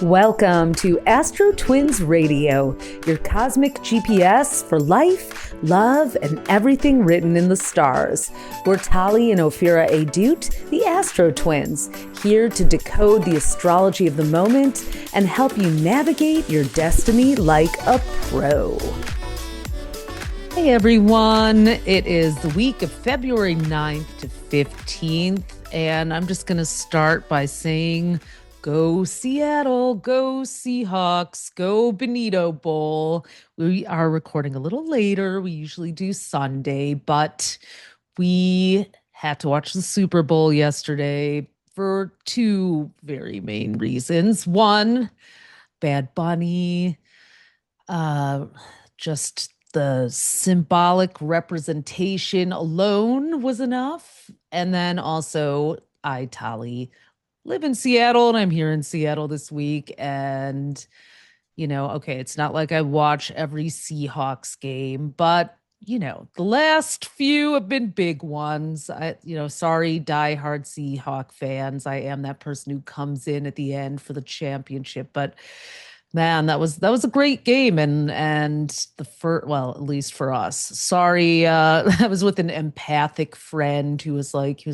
Welcome to AstroTwins Radio, your cosmic GPS for life, love, and everything written in the stars. We're Tali and Ophira Edut, the AstroTwins, here to decode the astrology of the moment and help you navigate your destiny like a pro. Hey everyone, it is the week of February 9th to 15th, and I'm just going to start by saying, go Seattle, go Seahawks, go Benito Bowl. We are recording a little later. We usually do Sunday, but we had to watch the Super Bowl yesterday for two very main reasons. One, Bad Bunny, just the symbolic representation alone was enough. And then also, Tali, live in Seattle and I'm here in Seattle this week. And, okay, it's not like I watch every Seahawks game, but, the last few have been big ones. Sorry, diehard Seahawk fans. I am that person who comes in at the end for the championship, but man, that was a great game, and the first, well, at least for us. Sorry, I was with an empathic friend who was like,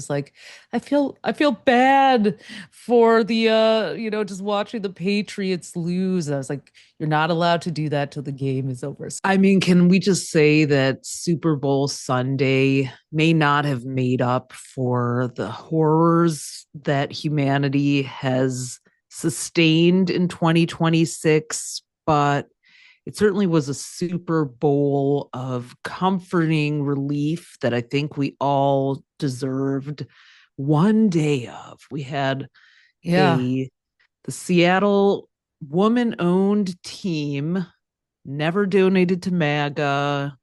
I feel bad for the just watching the Patriots lose. And I was like, you're not allowed to do that till the game is over. I mean, can we just say that Super Bowl Sunday may not have made up for the horrors that humanity has sustained in 2026, but it certainly was a Super Bowl of comforting relief that I think we all deserved one day of. We had the Seattle woman-owned team, never donated to MAGA,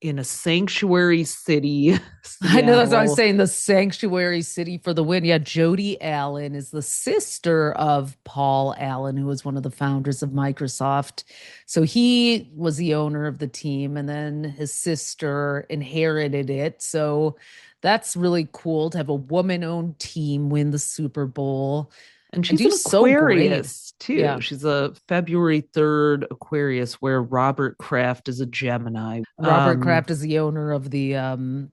in a sanctuary city. Seattle. I know, that's what I was saying, the sanctuary city for the win. Yeah, Jody Allen is the sister of Paul Allen, who was one of the founders of Microsoft. So he was the owner of the team, and then his sister inherited it. So that's really cool to have a woman-owned team win the Super Bowl. And she's an Aquarius, too. Yeah. She's a February 3rd Aquarius, where Robert Kraft is a Gemini. Robert Kraft is the owner of the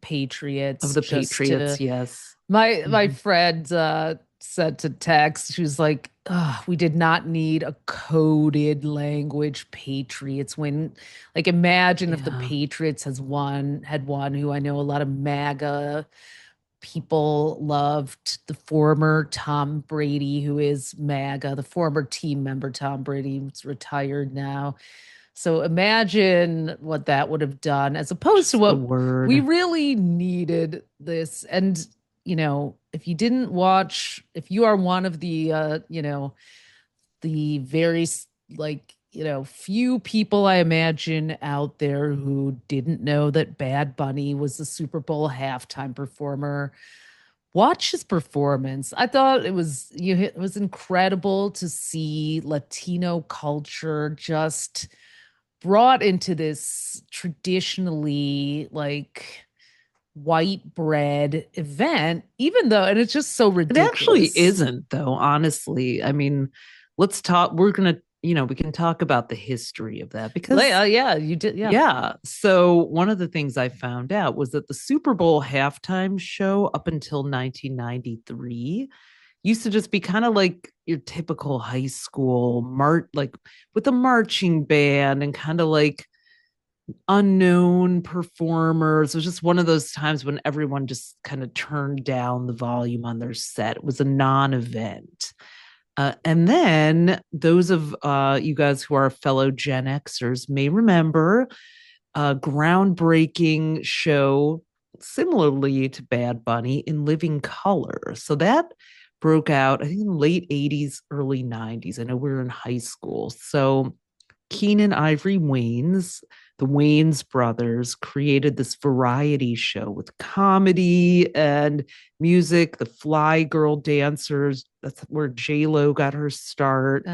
Patriots. Of the Patriots, yes. My friend said to text, she was like, we did not need a coded language Patriots win. Like, imagine if the Patriots had won, who I know a lot of MAGA people loved, the former Tom Brady, who is MAGA, the former team member Tom Brady, who's retired now. So imagine what that would have done, as opposed to what we really needed this. And, if you didn't watch, if you are one of the, the very, few people I imagine out there who didn't know that Bad Bunny was the Super Bowl halftime performer, watch his performance. I thought it was incredible to see Latino culture just brought into this traditionally white bread event, even though, and it's just so ridiculous. It actually isn't, though, honestly. I mean, let's talk, we can talk about the history of that, because you did. Yeah. So one of the things I found out was that the Super Bowl halftime show up until 1993 used to just be kind of like your typical high school with a marching band and kind of like unknown performers. It was just one of those times when everyone just kind of turned down the volume on their set. It was a non-event. And then those of you guys who are fellow Gen Xers may remember a groundbreaking show similarly to Bad Bunny, In Living Color. So that broke out, I think, in the late 80s, early 90s. I know we were in high school. So Keenan Ivory Wayans, the Wayans brothers, created this variety show with comedy and music. The Fly Girl dancers, that's where J-Lo got her start.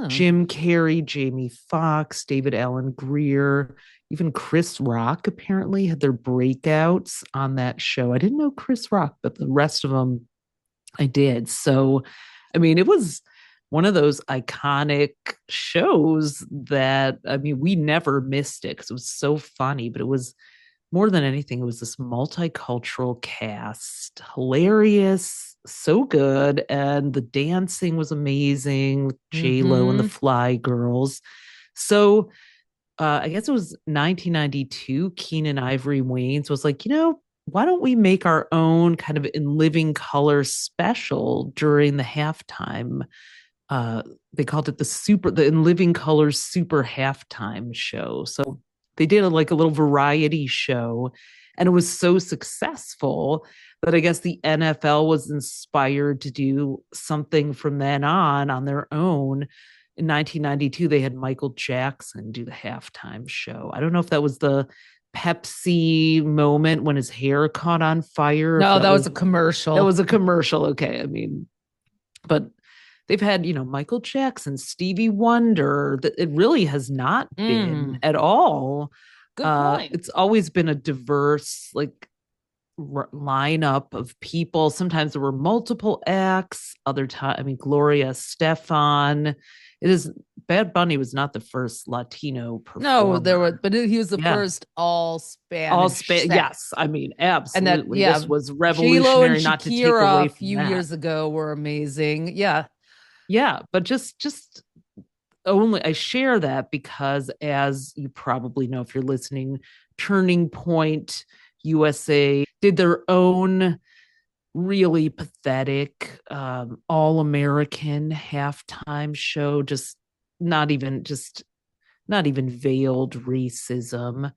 Jim Carrey, Jamie Foxx, David Alan Grier, even Chris Rock apparently had their breakouts on that show. I didn't know Chris Rock, but the rest of them I did. So, I mean, it was one of those iconic shows that, I mean, we never missed it because it was so funny, but it was more than anything, it was this multicultural cast, hilarious, so good, and the dancing was amazing. J Lo and the Mm-hmm. Fly Girls. So I guess it was 1992. Keenan Ivory Wayans was like, why don't we make our own kind of in living color special during the halftime? Uh, they called it the in living colors super halftime show. So they did like a little variety show, and it was so successful that I guess the NFL was inspired to do something from then on their own. In 1992, they had Michael Jackson do the halftime show. I don't know if that was the Pepsi moment when his hair caught on fire, if No, that was a that commercial. was a commercial. Okay, I mean, but they've had, Michael Jackson, Stevie Wonder. That it really has not been Mm, at all. good point. It's always been a diverse, like, lineup of people. Sometimes there were multiple acts. Other time, I mean, Gloria Stefan. It is Bad Bunny was not the first Latino No, there were, performer. but he was the Yeah, first all Spanish set. Yes, I mean, And that, absolutely. yeah, This was J-Lo and revolutionary. Not to take Shakira away a from few that. years ago were amazing. Yeah. Yeah, but just only I share that because, as you probably know if you're listening, Turning Point USA did their own really pathetic all American halftime show, just not even veiled racism,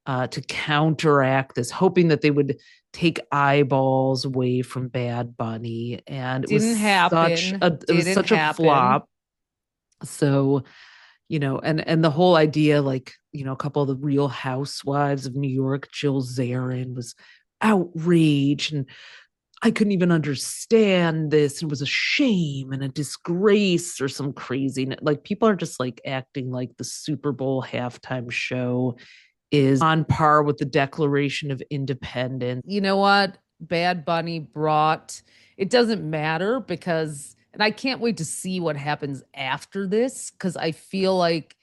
to counteract this, hoping that they would take eyeballs away from Bad Bunny. And Didn't happen. it was Didn't such a happen. flop. So, and the whole idea, like, a couple of the Real Housewives of New York, Jill Zarin was outraged, and I couldn't even understand this. It was a shame and a disgrace or some crazy, like, people are just like acting like the Super Bowl halftime show is on par with the Declaration of Independence. You know what? Bad Bunny brought, it doesn't matter because, and I can't wait to see what happens after this because I feel like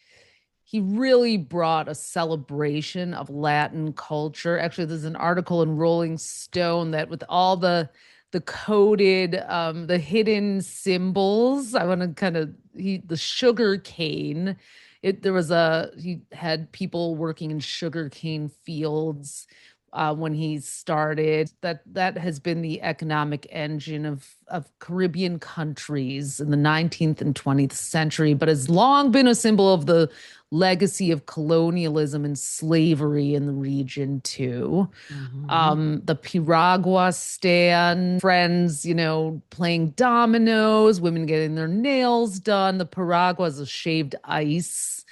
he really brought a celebration of Latin culture. Actually, there's an article in Rolling Stone that with all the coded the hidden symbols, I want to kind of the sugar cane. There was he had people working in sugar cane fields when he started. That has been the economic engine of Caribbean countries in the 19th and 20th century, but has long been a symbol of the legacy of colonialism and slavery in the region too. Mm-hmm. The Piragua stand, friends, playing dominoes, women getting their nails done. The Piragua is a shaved ice.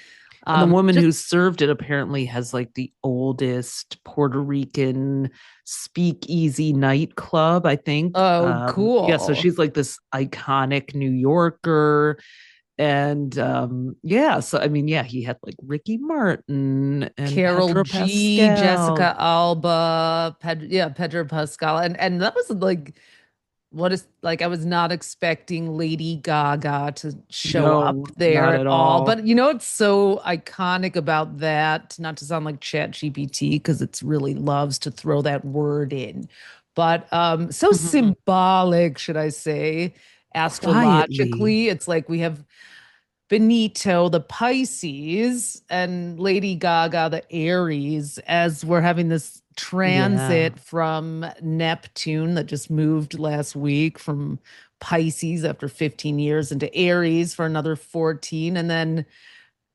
And the woman Just who served it apparently has like the oldest Puerto Rican speakeasy nightclub, I think. oh, Yeah, so cool. she's like this iconic New Yorker. And yeah, so I mean, yeah, he had like Ricky Martin and Carol Pedro G, Pascal. Jessica Alba, Pedro Pascal, and that was like what is like I was not expecting Lady Gaga to show up No, there not at at all. all. But it's so iconic about that, not to sound like Chat GPT, because it's really loves to throw that word in. But so Mhm. symbolic, should I say, Quietly. astrologically. It's like we have Benito, the Pisces, and Lady Gaga, the Aries, as we're having this Yeah. transit from Neptune that just moved last week from Pisces after 15 years into Aries for another 14. And then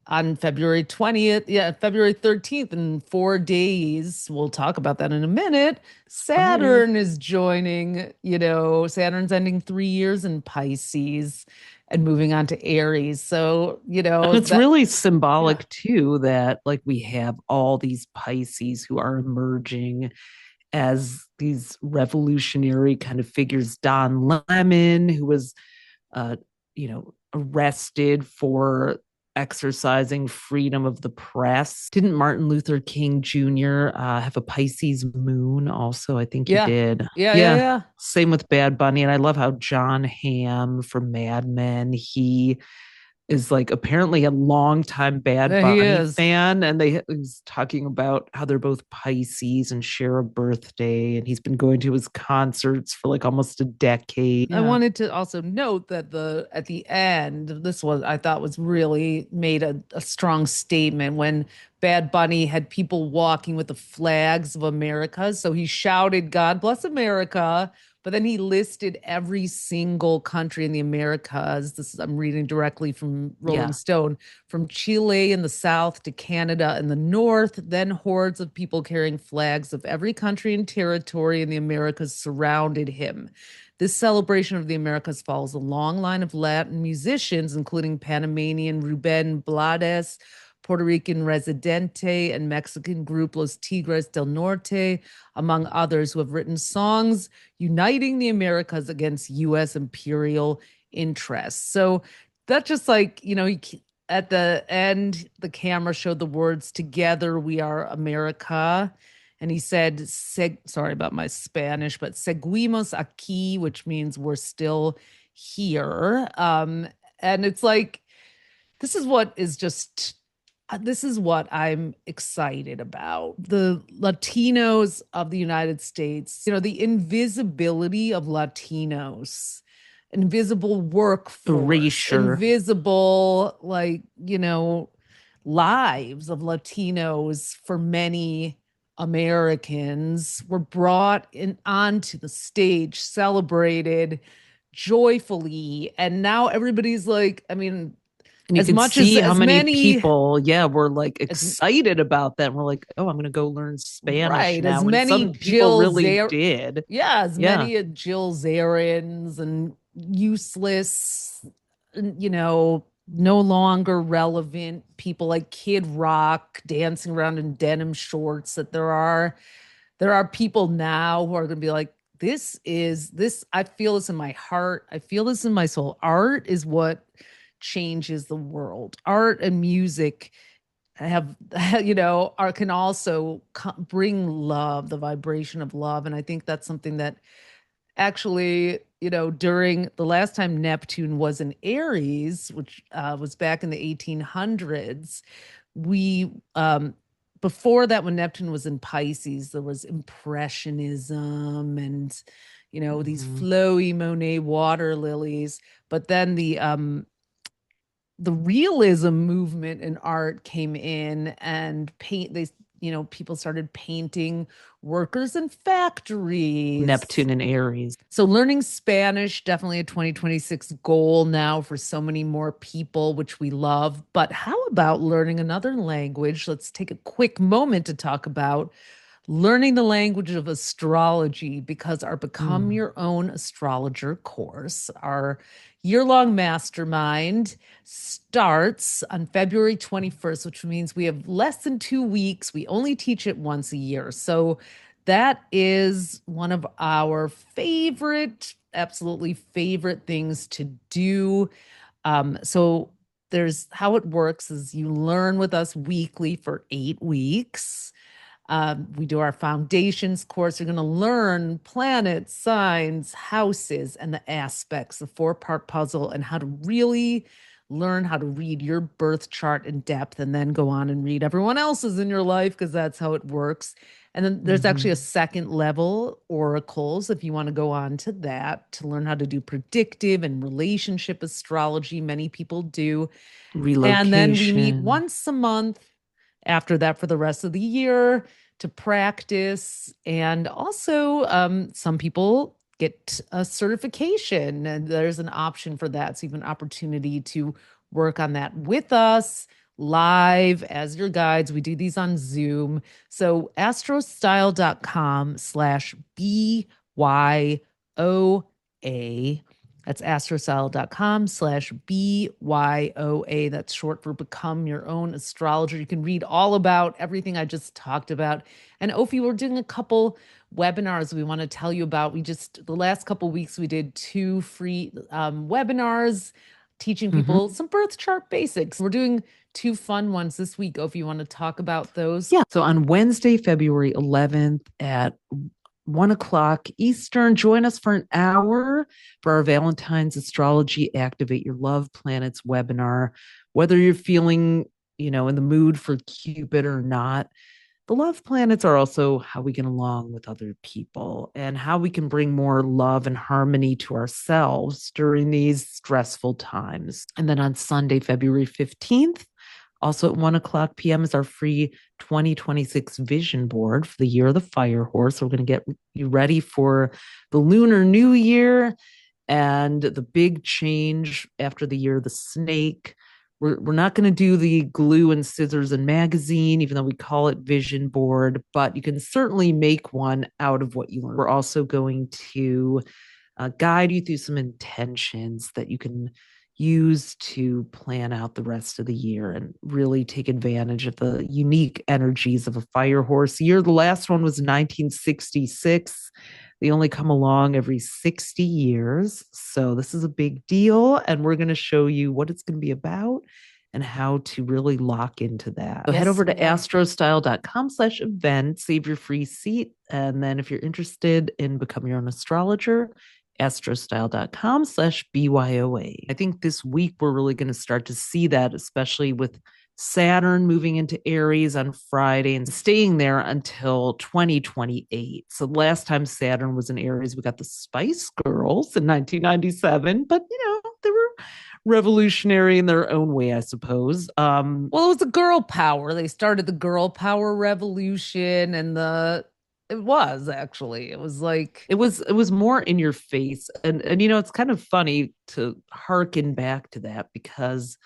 on February 20th, yeah, February 13th, in 4 days, we'll talk about that in a minute. Excited. Saturn is joining, Saturn's ending 3 years in Pisces and moving on to Aries. So, And it's that, really yeah. symbolic too that, like, we have all these Pisces who are emerging as these revolutionary kind of figures. Don Lemon, who was, arrested for exercising freedom of the press. Didn't Martin Luther King Jr. Have a Pisces moon also? I think he Yeah. did. Yeah, yeah, Yeah. yeah. Same with Bad Bunny. And I love how John Hamm from Mad Men, he is like apparently a longtime Bad There he Bunny is. fan, and they was talking about how they're both Pisces and share a birthday, and he's been going to his concerts for like almost a decade. I Yeah, wanted to also note that the at the end, this was I thought was really made a strong statement when Bad Bunny had people walking with the flags of America. So he shouted, God bless America. But then he listed every single country in the Americas. This is I'm reading directly from Rolling yeah. Stone, from Chile in the south to Canada in the north. Then hordes of people carrying flags of every country and territory in the Americas surrounded him. This celebration of the Americas follows a long line of Latin musicians, including Panamanian Ruben Blades, Puerto Rican Residente, and Mexican group Los Tigres del Norte, among others, who have written songs uniting the Americas against U.S. imperial interests. So that's just like, at the end, the camera showed the words, Together we are America. And he said, sorry about my Spanish, but seguimos aquí, which means we're still here. And it's like, this is what is just, this is what I'm excited about. The Latinos of the United States, the invisibility of Latinos, invisible workforce, Erasure. invisible, lives of Latinos for many Americans were brought in onto the stage, celebrated joyfully. And now everybody's like, I mean, And you as could much as see how as many many people, yeah, were like as excited about that. And we're like, oh, I'm going to go learn Spanish right as now. And many some people Jill really Zer did. yeah, as Yeah. many Jill Zarins and useless, no longer relevant people like Kid Rock dancing around in denim shorts, that there are people now who are going to be like, this, I feel this in my heart, I feel this in my soul. Art is what changes the world. Art and music have are can also bring love, the vibration of love. And I think that's something that actually, during the last time Neptune was in Aries, which was back in the 1800s, we before that, when Neptune was in Pisces, there was impressionism and these Mhm. flowy Monet water lilies. But then the realism movement in art came in, and people started painting workers in factories. Neptune and Aries. So learning Spanish, definitely a 2026 goal now for so many more people, which we love. But how about learning another language? Let's take a quick moment to talk about learning the language of astrology, because our Become Mm. Your Own Astrologer course, our year-long mastermind, starts on February 21st, which means we have less than 2 weeks. We only teach it once a year. So that is one of our favorite, absolutely favorite things to do. So there's how it works is you learn with us weekly for 8 weeks. We do our foundations course. You're going to learn planets, signs, houses, and the aspects, the 4-part puzzle, and how to really learn how to read your birth chart in depth, and then go on and read everyone else's in your life, because that's how it works. And then there's actually a Mhm. second level, oracles, if you want to go on to that to learn how to do predictive and relationship astrology. Many people do. And then we meet Relocation. once a month after that for the rest of the year to practice. And also, some people get a certification, and there's an option for that. So you have an opportunity to work on that with us live as your guides. We do these on Zoom. So astrostyle.com/BYOA. That's astrostyle.com/BYOA. That's short for Become Your Own Astrologer. You can read all about everything I just talked about. And Ophi, we're doing a couple webinars we want to tell you about. The last couple weeks, we did 2 free webinars teaching Mm-hmm. people some birth chart basics. We're doing two fun ones this week. Oh, if you want to talk about those. Yeah. So on Wednesday, February 11th at 1 o'clock Eastern, join us for an hour for our Valentine's Astrology Activate Your Love Planets webinar. Whether you're feeling, in the mood for Cupid or not, the love planets are also how we get along with other people and how we can bring more love and harmony to ourselves during these stressful times. And then on Sunday, February 15th, also at 1 o'clock p.m. is our free 2026 vision board for the year of the fire horse. We're going to get you ready for the Lunar New Year and the big change after the year of the snake. We're not going to do the glue and scissors and magazine, even though we call it vision board, but you can certainly make one out of what you learn. We're also going to guide you through some intentions that you can use to plan out the rest of the year and really take advantage of the unique energies of a fire horse year. The last one was 1966. They only come along every 60 years. So this is a big deal. And we're going to show you what it's going to be about and how to really lock into that. So head over to astrostyle.com/event, save your free seat. And then if you're interested in becoming your own astrologer, astrostyle.com/BYOA. I think this week we're really going to start to see that, especially with Saturn moving into Aries on Friday and staying there until 2028. So last time Saturn was in Aries, we got the Spice Girls in 1997, but they were revolutionary in their own way, I suppose. Well, it was the girl power. They started the girl power revolution, and it was actually. It was like it was more in your face. And it's kind of funny to harken back to that because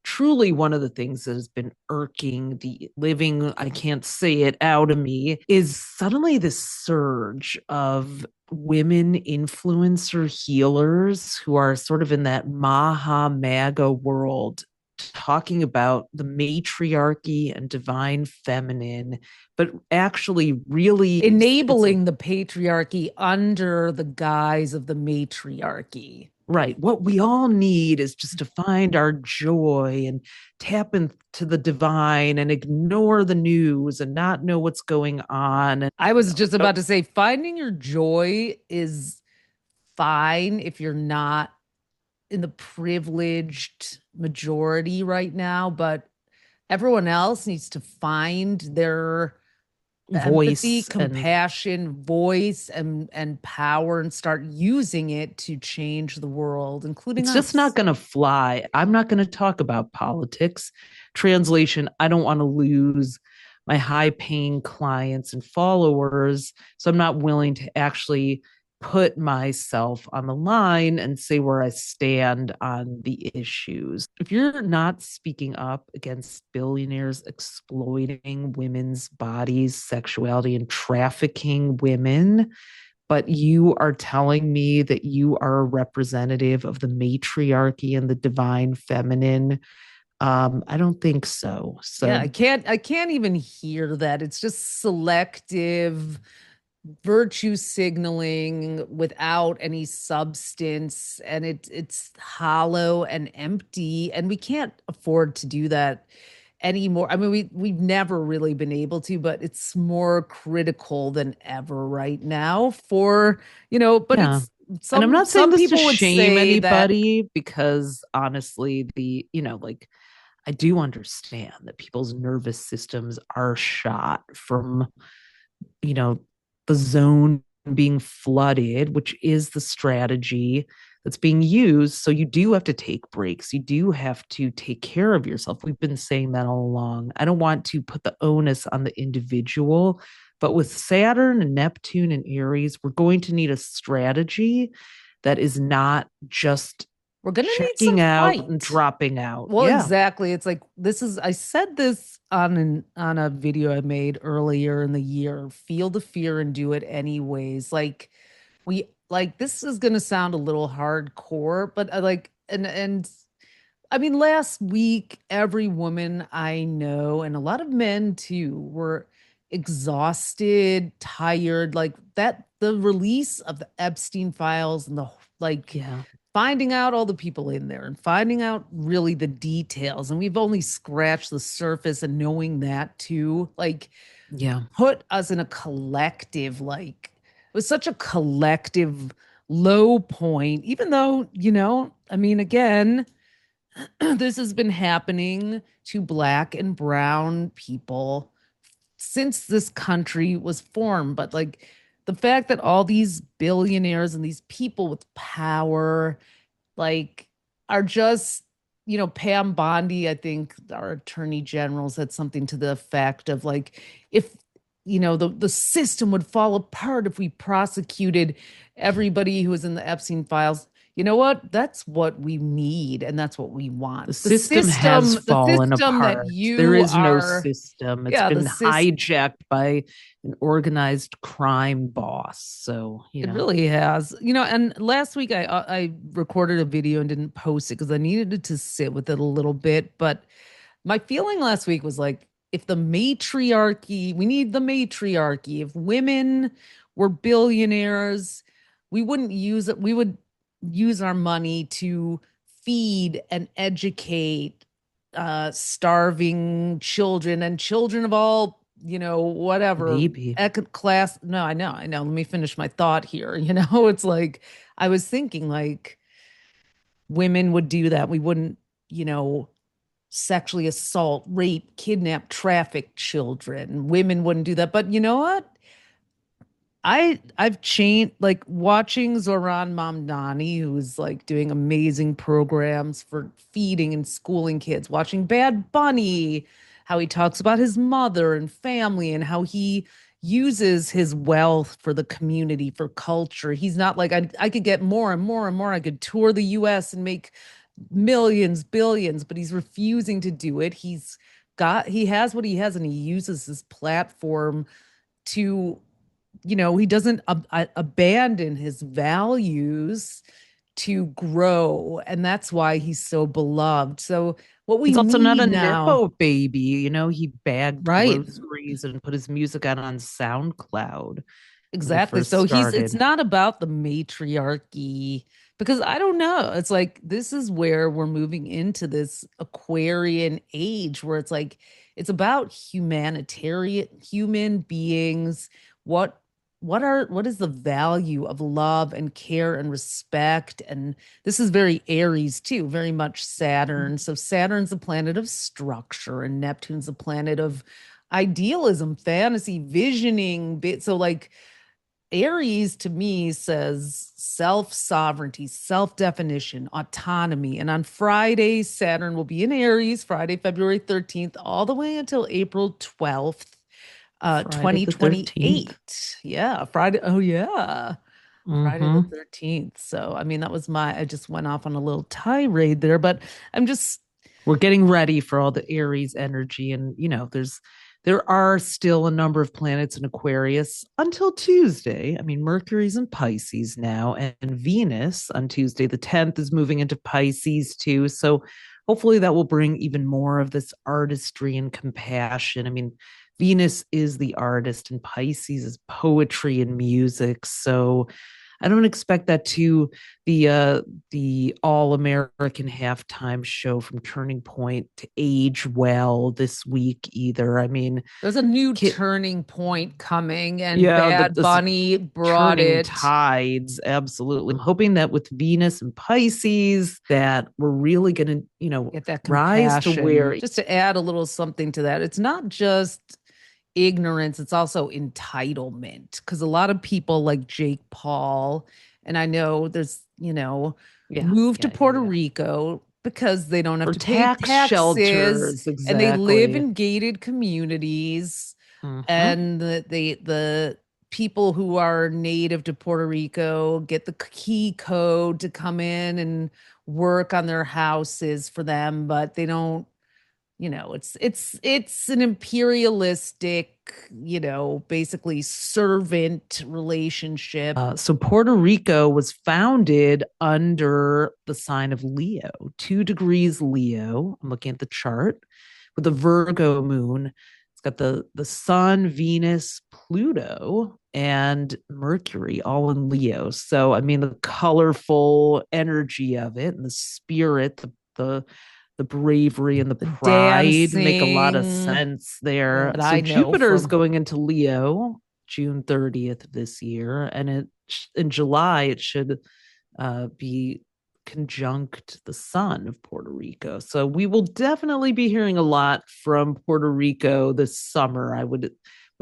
truly one of the things that has been irking the living, I can't say it, out of me is suddenly this surge of women influencer healers who are sort of in that Maha MAGA world talking about the matriarchy and divine feminine, but actually really enabling the patriarchy under the guise of the matriarchy. Right. What we all need is just to find our joy and tap into the divine and ignore the news and not know what's going on. And, I was just about to say, finding your joy is fine if you're not in the privileged majority right now, but everyone else needs to find their empathy, voice and compassion, voice, and power, and start using it to change the world, including it's us. just not going to fly. I'm not going to talk about politics. Translation, I don't want to lose my high paying clients and followers. So I'm not willing to actually put myself on the line and say where I stand on the issues. If you're not speaking up against billionaires exploiting women's bodies, sexuality, and trafficking women, but you are telling me that you are a representative of the matriarchy and the divine feminine, I don't think so. Yeah, I can't even hear that. It's just selective virtue signaling without any substance, and it's hollow and empty, and we can't afford to do that anymore. I mean, we've never really been able to, but it's more critical than ever right now for, but Yeah. it's And I'm not saying some this to people would shame say that anybody because honestly, like I do understand that people's nervous systems are shot from, you know, the zone being flooded, which is the strategy that's being used. So you do have to take breaks. You do have to take care of yourself. We've been saying that all along. I don't want to put the onus on the individual, but with Saturn and Neptune and Aries, we're going to need a strategy that is not just we're going to need some checking out and fight. dropping out. Well, Yeah. exactly. It's like I said this on a video I made earlier in the year. Feel the fear and do it anyways. This is gonna sound a little hardcore, but and I mean last week every woman I know and a lot of men too were exhausted, tired, like that the release of the Epstein files and the like Yeah. finding out all the people in there and finding out really the details. And we've only scratched the surface and knowing that too, like Yeah. put us in a collective, like it was such a collective low point, even though, I mean, again, this has been happening to black and brown people since this country was formed. But like the fact that all these billionaires and these people with power like are just Pam Bondi, I think our attorney general said something to the effect of like if the system would fall apart if we prosecuted everybody who was in the Epstein files. You know what? That's what we need and that's what we want. The system has The fallen system that apart. There you is no are, system. It's yeah, the been system. hijacked by an organized crime boss. So, It really has. And last week I recorded a video and didn't post it because I needed it to sit with it a little bit. But my feeling last week was like, if the matriarchy, we need the matriarchy. If women were billionaires, we wouldn't use it. We would use our money to feed and educate starving children and children of all, whatever maybe. class. No, I know. Let me finish my thought here. It's like I was thinking like women would do that. We wouldn't, you know, sexually assault, rape, kidnap, traffic children. Women wouldn't do that. But you know what? I've changed like watching Zoran Mamdani, who's like doing amazing programs for feeding and schooling kids, watching Bad Bunny, how he talks about his mother and family and how he uses his wealth for the community, for culture. He's not like I could get more and more and more. I could tour the US and make millions, billions, but he's refusing to do it. He has what he has and he uses his platform to he doesn't abandon his values to grow. And that's why he's so beloved. So, what we He's also not need a now, Nepo baby. He bagged right? groceries and put his music out on SoundCloud when he Exactly. first So it's started. not about the matriarchy because I don't know. It's like this is where we're moving into this Aquarian age where it's like it's about humanitarian human beings. What what is the value of love and care and respect? And this is very Aries too, very much Saturn. So Saturn's a planet of structure and Neptune's a planet of idealism, fantasy, visioning. So like Aries to me says self sovereignty, self definition, autonomy. And on Friday, Saturn will be in Aries, Friday, February 13th, all the way until April 12th, Friday the 13th. 2028. Yeah, Friday. Oh, yeah. Friday the Mm-hmm. 13th. So, I mean, I just went off on a little tirade there, but I'm just, We're getting ready for all the Aries energy. And, there are still a number of planets in Aquarius until Tuesday. I mean, Mercury's in Pisces now, and Venus on Tuesday, the 10th, is moving into Pisces too. So hopefully that will bring even more of this artistry and compassion. I mean, Venus is the artist, and Pisces is poetry and music. So I don't expect that to the All American halftime show from Turning Point to age well this week either. I mean, there's a new kid, turning point coming, and yeah, Bad this Bunny brought turning it. tides, absolutely. I'm hoping that with Venus and Pisces, that we're really going to, Get that rise to compassion. where, Just to add a little something to that, it's not just ignorance, it's also entitlement. Because a lot of people like Jake Paul, and I know there's, yeah, moved to yeah, yeah, Puerto yeah, Rico because they don't have for to pay tax taxes shelters, and they live exactly. in gated communities Mm-hmm. and the people who are native to Puerto Rico get the key code to come in and work on their houses for them, but they don't, it's an imperialistic, basically servant relationship. So Puerto Rico was founded under the sign of Leo, 2 degrees Leo. I'm looking at the chart with a Virgo moon. It's got the Sun, Venus, Pluto, and Mercury all in Leo. So I mean, the colorful energy of it and the spirit, the bravery and the The pride make a lot of dancing sense there. that So I know Jupiter is from going into Leo June 30th of this year, and in July it should be conjunct the sun of Puerto Rico. So we will definitely be hearing a lot from Puerto Rico this summer. I would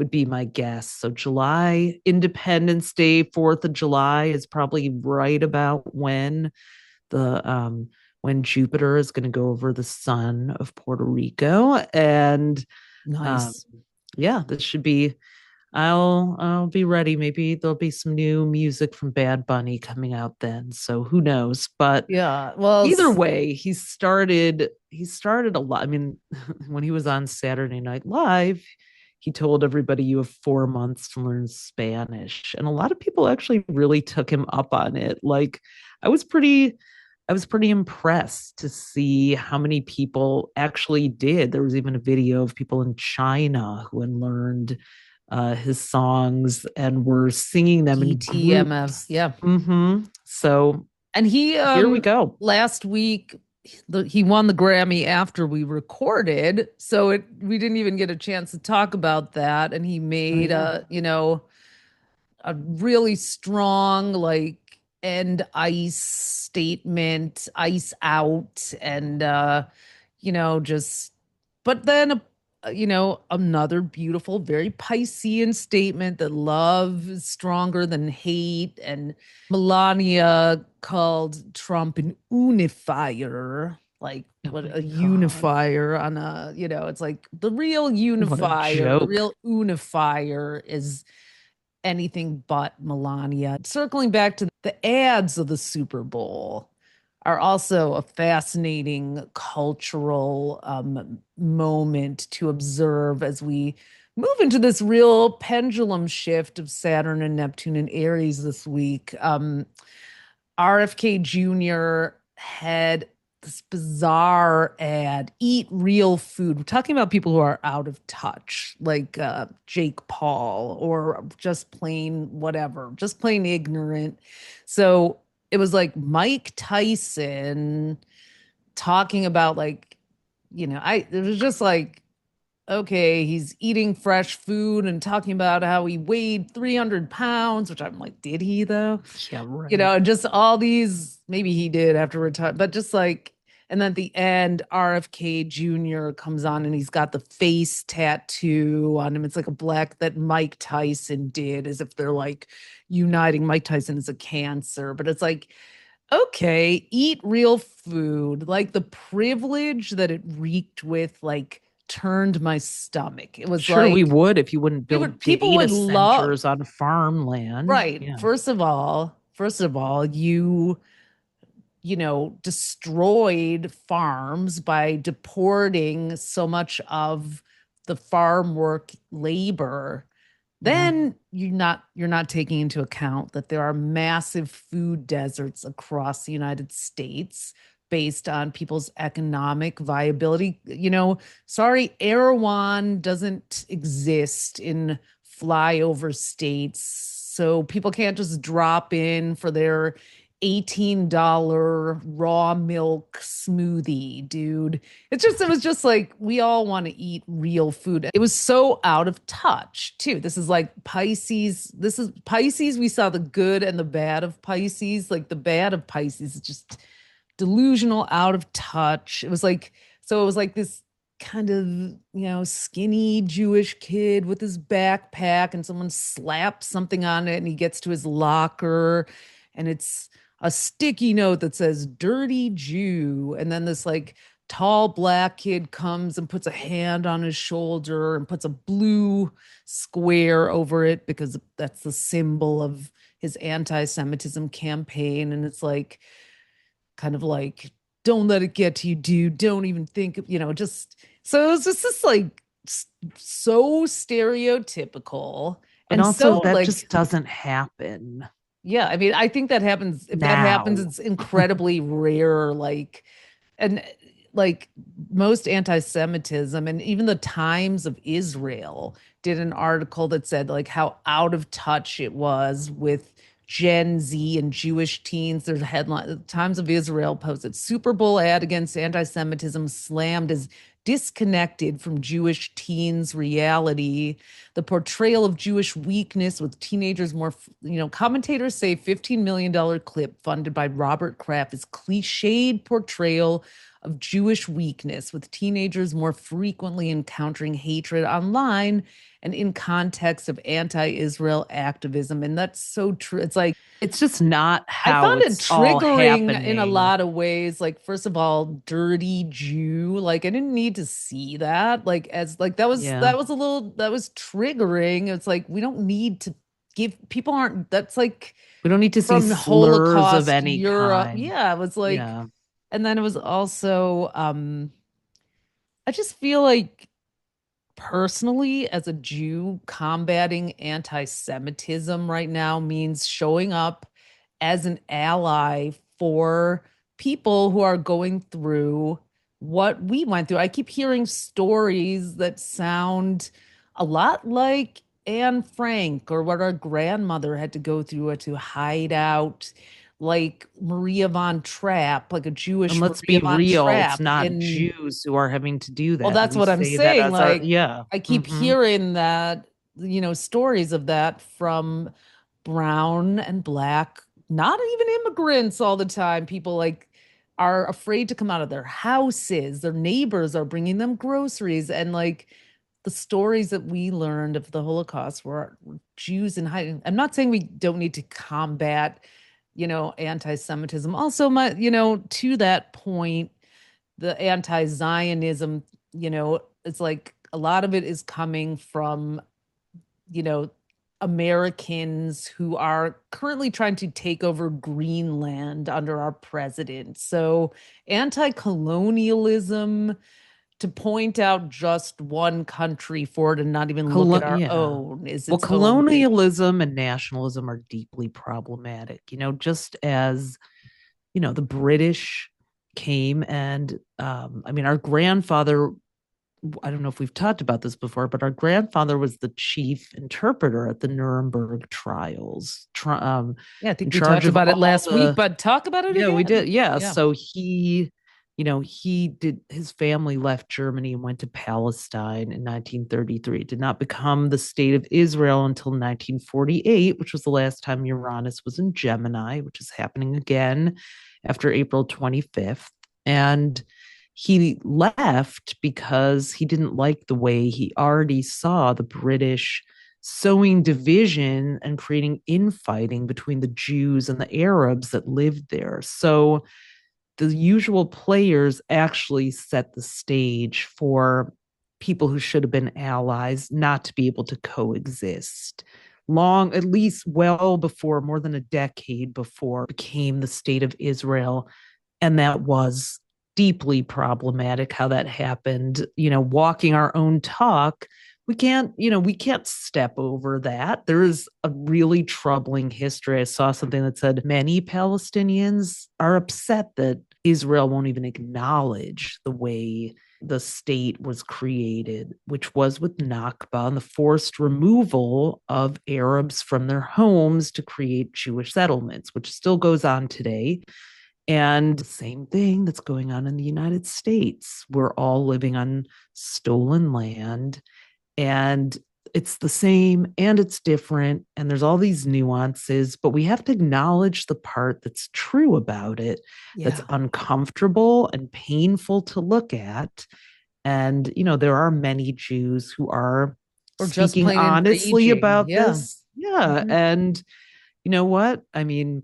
be my guess. So July, Independence Day, 4th of July is probably right about when Jupiter is going to go over the sun of Puerto Rico. And um, nice. yeah, this should be I'll be ready. Maybe there'll be some new music from Bad Bunny coming out then. So who knows? But Yeah. Well, either way, he started a lot. I mean, when he was on Saturday Night Live, he told everybody you have 4 months to learn Spanish. And a lot of people actually really took him up on it. Like I was pretty I was pretty impressed to see how many people actually did. There was even a video of people in China who had learned his songs and were singing them in PTMF. groups. Yeah. So And he here we go. last week he won the Grammy after we recorded, so we didn't even get a chance to talk about that. And he Oh made yeah. a really strong like end ice statement, ice out, and just but then another beautiful, very Piscean statement that love is stronger than hate. And Melania called Trump an unifier. Like Oh what my a God. unifier on it's like the real What a unifier, the joke. real unifier is anything but Melania. Circling back to the ads of the Super Bowl are also a fascinating cultural moment to observe as we move into this real pendulum shift of Saturn and Neptune and Aries this week. RFK Jr. had this bizarre ad, eat real food. We're talking about people who are out of touch, like Jake Paul, or just plain whatever, just plain ignorant. So it was like Mike Tyson talking about it was just like, okay, he's eating fresh food and talking about how he weighed 300 pounds, which I'm like, did he though? Yeah, right. And just all these, maybe he did after retire, but just like, and then at the end, RFK Jr. comes on and he's got the face tattoo on him. It's like a black that Mike Tyson did, as if they're like uniting. Mike Tyson is a cancer, but it's like, okay, eat real food. Like the privilege that it reeked with, like turned my stomach. It was Sure, we like, would if you wouldn't build people data would love, centers on farmland. right. Yeah. First of all, destroyed farms by deporting so much of the farm work labor. Yeah. Then you're not taking into account that there are massive food deserts across the United States based on people's economic viability. Sorry, Erewhon doesn't exist in flyover states, so people can't just drop in for their $18 raw milk smoothie, dude. It was just like we all want to eat real food. It was so out of touch, too. This is like Pisces. This is Pisces. We saw the good and the bad of Pisces. Like the bad of Pisces is just delusional, out of touch. It was like this kind of, skinny Jewish kid with his backpack, and someone slaps something on it and he gets to his locker and it's a sticky note that says dirty Jew. And then this like tall black kid comes and puts a hand on his shoulder and puts a blue square over it because that's the symbol of his anti-Semitism campaign. And it's like, kind of like, don't let it get to you, dude. Don't even think of, just so it was just this like so stereotypical But and also, so that like, just doesn't happen yeah, I mean, I think that happens. If that happens, now. it's incredibly rare. Like, and like most anti-Semitism, and even the Times of Israel did an article that said like how out of touch it was with Gen Z and Jewish teens. There's a headline, the Times of Israel posted Super Bowl ad against anti-Semitism slammed as disconnected from Jewish teens' reality. The portrayal of Jewish weakness with teenagers more, commentators say $15 million clip funded by Robert Kraft is cliched portrayal of Jewish weakness, with teenagers more frequently encountering hatred online and in context of anti-Israel activism. And that's so true. It's like It's just not I how found it it's all triggering in a happening. lot of ways. Like, first of all, dirty Jew. Like, I didn't need to see that. Like, as like Yeah. that was a little that was triggering. It's like we don't need to give people aren't that's like We don't need to see from slurs of Holocaust any Europe. kind. Yeah, it was like, Yeah. and then it was also I just feel like personally, as a Jew, combating anti-Semitism right now means showing up as an ally for people who are going through what we went through. I keep hearing stories that sound a lot like Anne Frank or what our grandmother had to go through to hide out, like Maria von Trapp, like a And Jewish let's Maria be von real, it's Trapp not in Jews who are having to do well, that. that's We what I'm say that saying. as our, Like, yeah. I keep Hmm. hearing that, stories of that from brown and black, not even immigrants all the time. People like are afraid to come out of their houses. Their neighbors are bringing them groceries. And like the stories that we learned of the Holocaust were Jews in hiding. I'm not saying we don't need to combat, anti-Semitism. Also, to that point, the anti-Zionism, it's like a lot of it is coming from, you know, Americans who are currently trying to take over Greenland under our president. So anti-colonialism to point out just one country for it and not even look at our Yeah. own is Well, its own big. colonialism and nationalism are deeply problematic. Just as, the British came and, I mean, our grandfather, I don't know if we've talked about this before, but our grandfather was the chief interpreter at the Nuremberg trials, Yeah, I in think we charge talked of about it all last week, the, but talk about it yeah, we did. again. Yeah. Yeah. So his family left Germany and went to Palestine in 1933. It did not become the state of Israel until 1948, which was the last time Uranus was in Gemini, which is happening again after April 25th. And he left because he didn't like the way he already saw the British sowing division and creating infighting between the Jews and the Arabs that lived there. So the usual players actually set the stage for people who should have been allies not to be able to coexist. Long, at least well before, more than a decade before, it became the state of Israel. And that was deeply problematic how that happened. Walking our own talk, we can't step over that. There is a really troubling history. I saw something that said many Palestinians are upset that Israel won't even acknowledge the way the state was created, which was with Nakba and the forced removal of Arabs from their homes to create Jewish settlements, which still goes on today. And the same thing that's going on in the United States. We're all living on stolen land, and it's the same and it's different. And there's all these nuances, but we have to acknowledge the part that's true about it, that's Yeah. uncomfortable and painful to look at. And, there are many Jews who are Or just speaking plain honestly enraging. about Yeah. this. Yeah. Mhm. And you know what? I mean,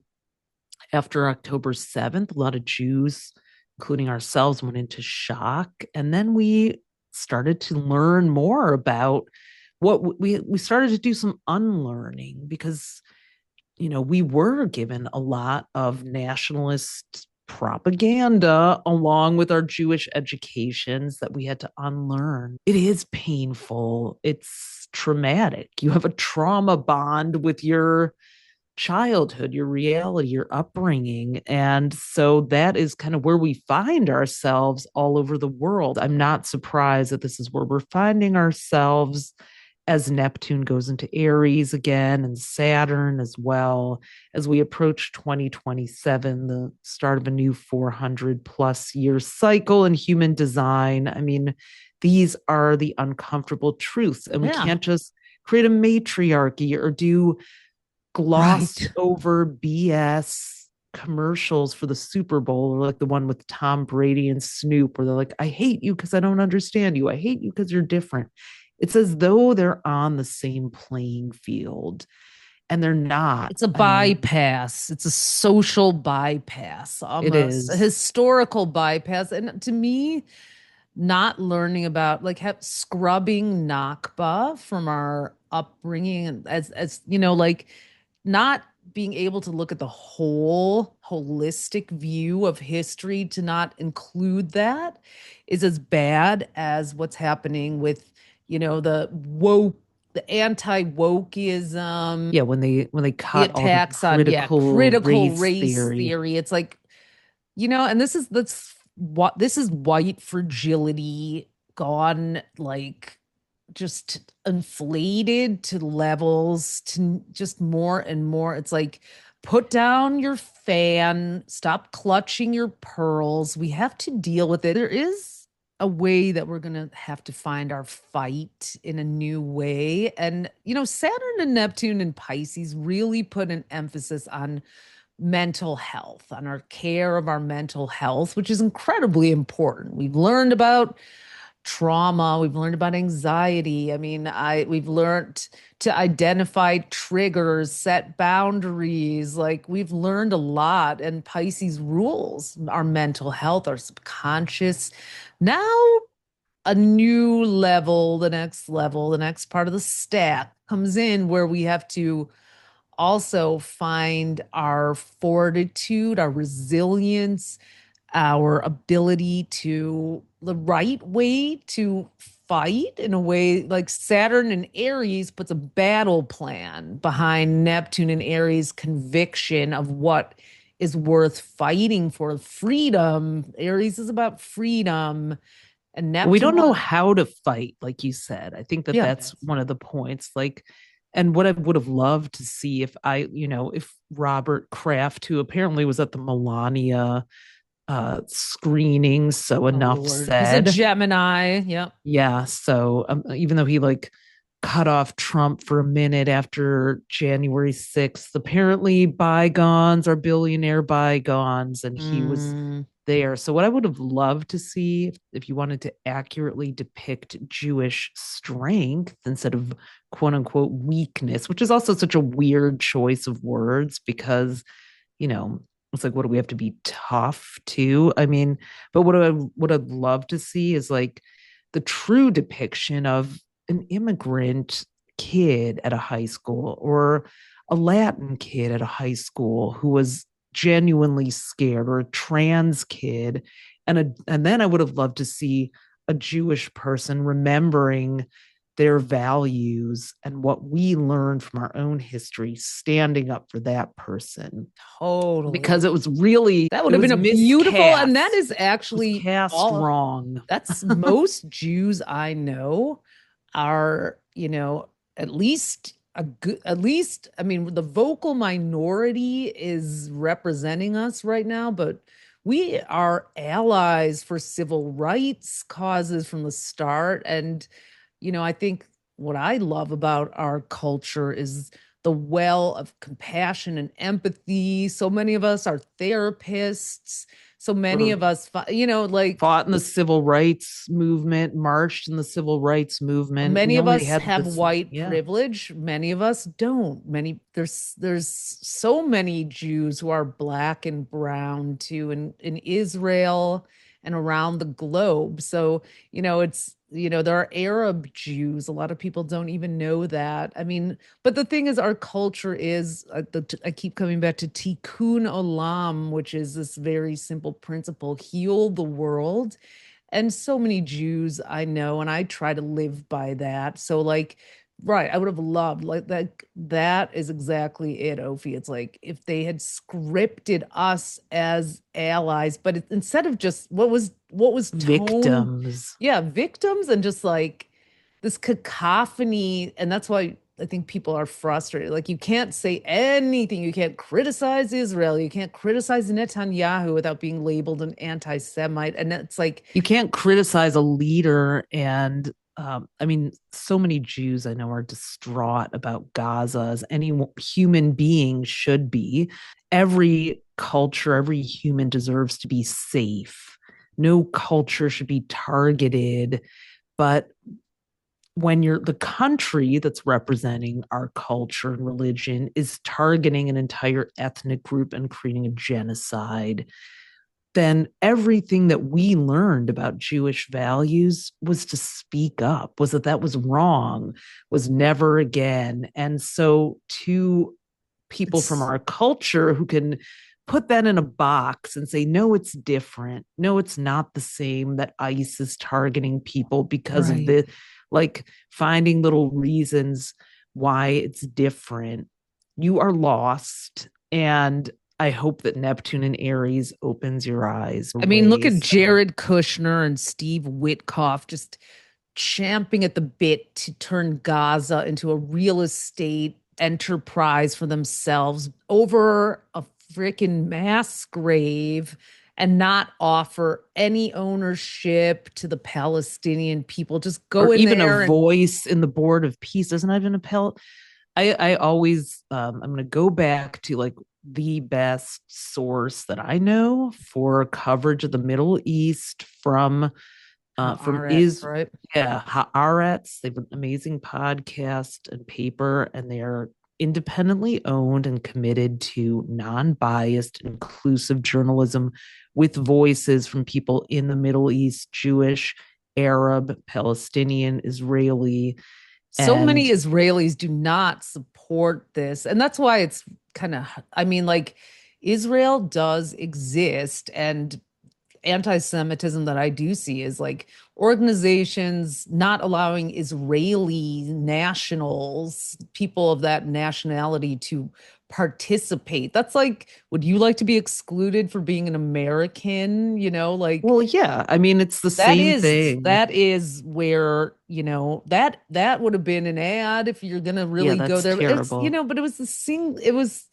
after October 7th, a lot of Jews, including ourselves, went into shock. And then we started to learn more about what we started to do some unlearning because, we were given a lot of nationalist propaganda along with our Jewish educations that we had to unlearn. It is painful. It's traumatic. You have a trauma bond with your childhood, your reality, your upbringing. And so that is kind of where we find ourselves all over the world. I'm not surprised that this is where we're finding ourselves as Neptune goes into Aries again and Saturn as well as we approach 2027, the start of a new 400 plus year cycle in human design. I mean, these are the uncomfortable truths, and we Yeah. can't just create a matriarchy or do glossed Right. over BS commercials for the Super Bowl, or like the one with Tom Brady and Snoop, where they're like, I hate you because I don't understand you. I hate you because you're different. It's as though they're on the same playing field, and they're not. It's a I mean, bypass. It's a social bypass, it almost a is. historical bypass. And to me, not learning about like scrubbing Nakba from our upbringing and as you know, like not being able to look at the whole holistic view of history, to not include that is as bad as what's happening with, the anti-wokeism, Yeah, when they the cut all the attacks on, yeah, critical critical race race theory. theory. It's like, and this is white fragility gone, like, just inflated to levels to just more and more. It's like, put down your fan, stop clutching your pearls. We have to deal with it. There is a way that we're going to have to find our fight in a new way. And, Saturn and Neptune and Pisces really put an emphasis on mental health, on our care of our mental health, which is incredibly important. We've learned about trauma, we've learned about anxiety. I mean, I we've learned to identify triggers, set boundaries. Like, we've learned a lot, and Pisces rules our mental health, our subconscious. Now a new level, the next level, the next part of the stack comes in, where we have to also find our fortitude, our resilience, our ability to the right way to fight, in a way like Saturn and Aries puts a battle plan behind Neptune and Aries' conviction of what is worth fighting for. Freedom. Aries is about freedom, and We Neptune don't know wants, how to fight, like you said. I think that yeah. that's one of the points. Like, and what I would have loved to see if if Robert Kraft, who apparently was at the Melania screening, so Oh enough Lord. He's a said. Gemini. Yep. Yeah. So even though he like cut off Trump for a minute after January 6th, apparently bygones are billionaire bygones, and he was Mm. there. So, what I would have loved to see, if you wanted to accurately depict Jewish strength instead of quote unquote weakness, which is also such a weird choice of words because, you know, it's like, what do we have to be tough to? I mean, but what I'd love to see is like the true depiction of an immigrant kid at a high school, or a Latin kid at a high school who was genuinely scared, or a trans kid. And then I would have loved to see a Jewish person remembering their values and what we learned from our own history, standing up for that person, because Totally. it was really, That would it have been was a beautiful, and that miscast. is It was actually cast all, wrong. that's most Jews I know are, at least at least, I mean, the vocal minority is representing us right now, but we are allies for civil rights causes from the start. And, I think what I love about our culture is the well of compassion and empathy. So many of us are therapists. So many Or of us, like, fought in the civil rights movement, marched in the civil rights movement. many We of only us had have this, white yeah. privilege. Many of us don't. There's so many Jews who are black and brown too, in Israel and around the globe. So, there are Arab Jews. A lot of people don't even know that. I mean, but the thing is, our culture is, I keep coming back to tikkun olam, which is this very simple principle: heal the world. And so many Jews I know, and I try to live by that. So, like, right. I would have loved like that. That is exactly it, Ophi. It's like if they had scripted us as allies, but instead of just what was tone, Victims. yeah, victims and just like this cacophony, and that's why I think people are frustrated. Like you can't say anything, you can't criticize Israel, you can't criticize Netanyahu without being labeled an anti-Semite, and it's like You can't criticize a leader. And I mean, so many Jews I know are distraught about Gaza, as any human being should be. Every culture, every human deserves to be safe. No culture should be targeted. But when you're the country that's representing our culture and religion is targeting an entire ethnic group and creating a genocide, then everything that we learned about Jewish values was to speak up, was that was wrong, was never again. And so to people from it's our culture who can put that in a box and say, no, it's different. No, it's not the same, that ICE is targeting people because of right. the, like, finding little reasons why it's different. You are lost. And I hope that Neptune and Aries opens your eyes I mean, look at ways. Jared Kushner and Steve Witkoff just champing at the bit to turn Gaza into a real estate enterprise for themselves over a freaking mass grave and not offer any ownership to the Palestinian people. Just Or go in even a there and voice in the board of peace. Doesn't even appeal. I always I'm gonna go back to like the best source that I know for coverage of the Middle East from Haaretz, is right? yeah, Haaretz. They have an amazing podcast and paper, and they are independently owned and committed to non-biased, inclusive journalism with voices from people in the Middle East, Jewish, Arab, Palestinian, Israeli, So many and Israelis do not support this. And that's why it's kind of, I mean, like Israel does exist, and anti-Semitism that I do see is like organizations not allowing Israeli nationals, people of that nationality, to participate. That's like, would you like to be excluded for being an American? Like well, yeah, I mean, it's the that same is thing. that is where, that would have been an ad if you're gonna Yeah, really go that's there. It's, terrible. but it was the sing it was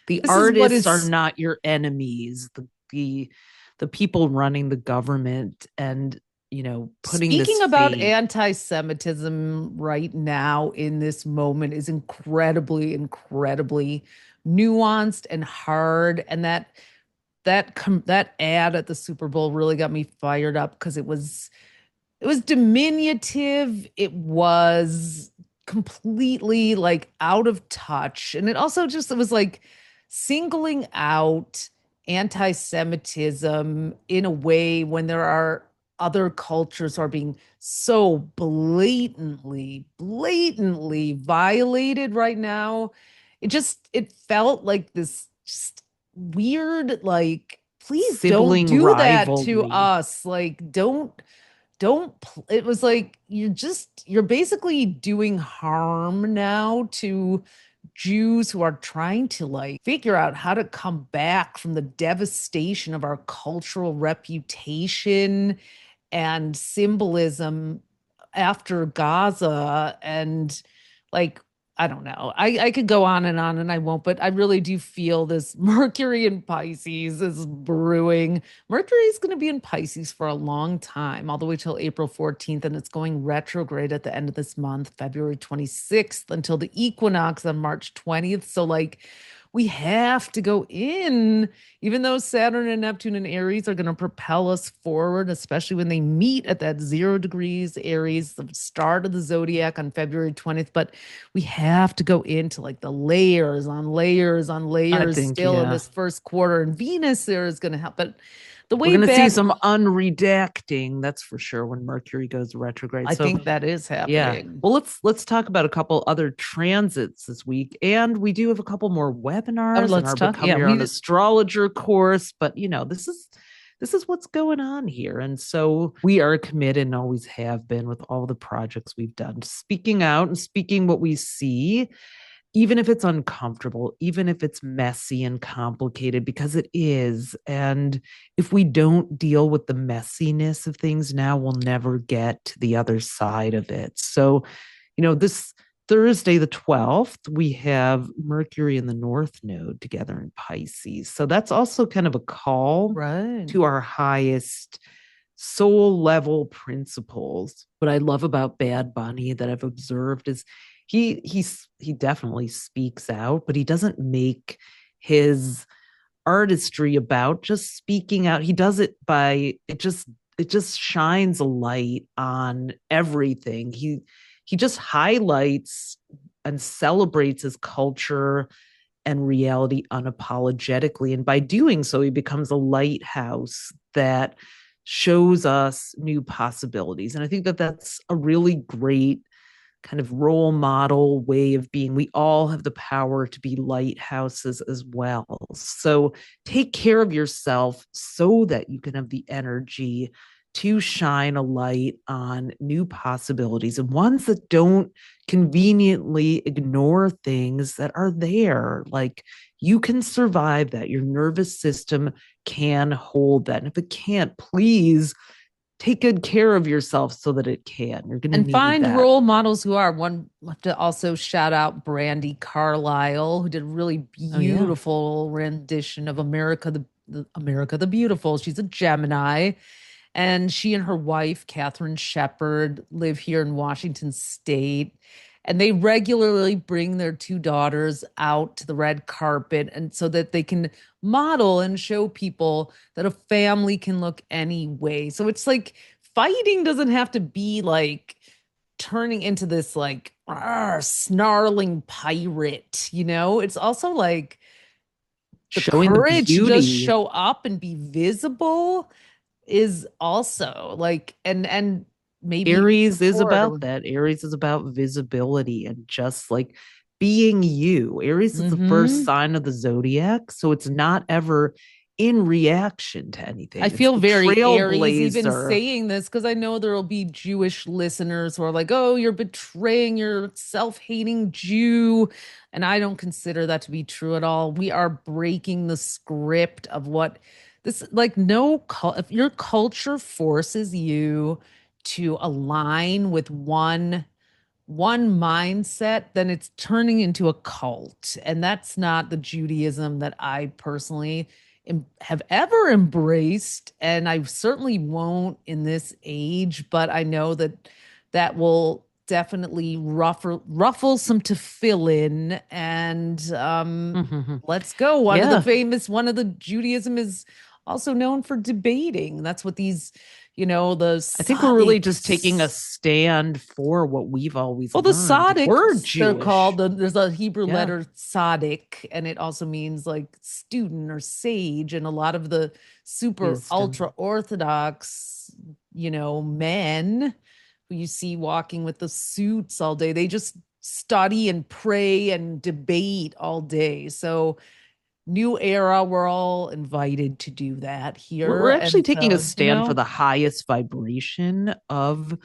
The this is what artists are is. not your enemies. The people running the government and putting Speaking this about fate. anti-Semitism right now in this moment is incredibly, incredibly nuanced and hard. And that ad at the Super Bowl really got me fired up because it was diminutive. It was completely like out of touch. And it was like singling out anti-Semitism in a way when there are other cultures are being so blatantly, blatantly violated right now. It felt like this just weird, like, please don't Sibling do that to rivalry. us. Like, it was like you're basically doing harm now to Jews who are trying to like figure out how to come back from the devastation of our cultural reputation and symbolism after Gaza. And like, I don't know. I could go on and I won't, but I really do feel this Mercury in Pisces is brewing. Mercury is going to be in Pisces for a long time, all the way till April 14th, and it's going retrograde at the end of this month, February 26th, until the equinox on March 20th. So like we have to go in, even though Saturn and Neptune and Aries are going to propel us forward, especially when they meet at that 0 degrees Aries, the start of the zodiac on February 20th. But we have to go into like the layers on layers on I layers think, still in yeah. this first quarter. And Venus there is going to help. But the We're way going to see bad, some unredacting, that's for sure, when Mercury goes retrograde. I So, think that is yeah. happening. Well, let's talk about a couple other transits this week, and we do have a couple more Oh, webinars and let's our talk. Become Yeah, Your Own Astrologer course. But this is this is what's going on here. And so we are committed and always have been with all the projects we've done, speaking out and speaking what we see, even if it's uncomfortable, even if it's messy and complicated, because it is. And if we don't deal with the messiness of things now, we'll never get to the other side of it. So, this Thursday, the 12th, we have Mercury in the North Node together in Pisces. So that's also kind of a call Right. to our highest soul level principles. What I love about Bad Bunny that I've observed is he definitely speaks out, but he doesn't make his artistry about just speaking out. He does it by it just shines a light on everything. He just highlights and celebrates his culture and reality unapologetically. And by doing so, he becomes a lighthouse that shows us new possibilities. And I think that that's a really great kind of role model way of being. We all have the power to be lighthouses as well. So take care of yourself so that you can have the energy to shine a light on new possibilities and ones that don't conveniently ignore things that are there. Like, you can survive that. Your nervous system can hold that. And if it can't, please take good care of yourself so that it can. You're going to And need find that. role models who are. One, I have to also shout out Brandy Carlisle, who did a really Oh, yeah. beautiful rendition of the America the Beautiful. She's a Gemini, and she and her wife, Catherine Shepard, live here in Washington State. And they regularly bring their two daughters out to the red carpet, and so that they can model and show people that a family can look any way. So it's like fighting doesn't have to be like turning into this like snarling pirate. It's also like the Showing the courage to just beauty. show up and be visible is also like and maybe Aries is about support. that. Aries is about visibility and just like being you. Aries is the first Mm-hmm. sign of the zodiac. So it's not ever in reaction to I anything. It's feel the very Aries even trailblazer. saying this because I know there will be Jewish listeners who are like, oh, you're betraying your self-hating Jew. And I don't consider that to be true at all. We are breaking the script of what this, like, if your culture forces you to align with one mindset, then it's turning into a cult. And that's not the Judaism that I personally have ever embraced. And I certainly won't in this age, but I know that that will definitely ruffle some tefillin. And let's go. Yeah. One of the Judaism is also known for debating. That's what these, the I think we're really just taking a Sadics. stand for what we've always Well, the learned. We're Sadics, they're called. Jewish. There's a Hebrew Yeah. letter Sadik, and it also means like student or sage. And a lot of the super ultra Wisdom. Orthodox, men who you see walking with the suits all day, they just study and pray and debate all day. So, new era, we're all invited to do that We're here. actually And taking a so, stand for the highest vibration of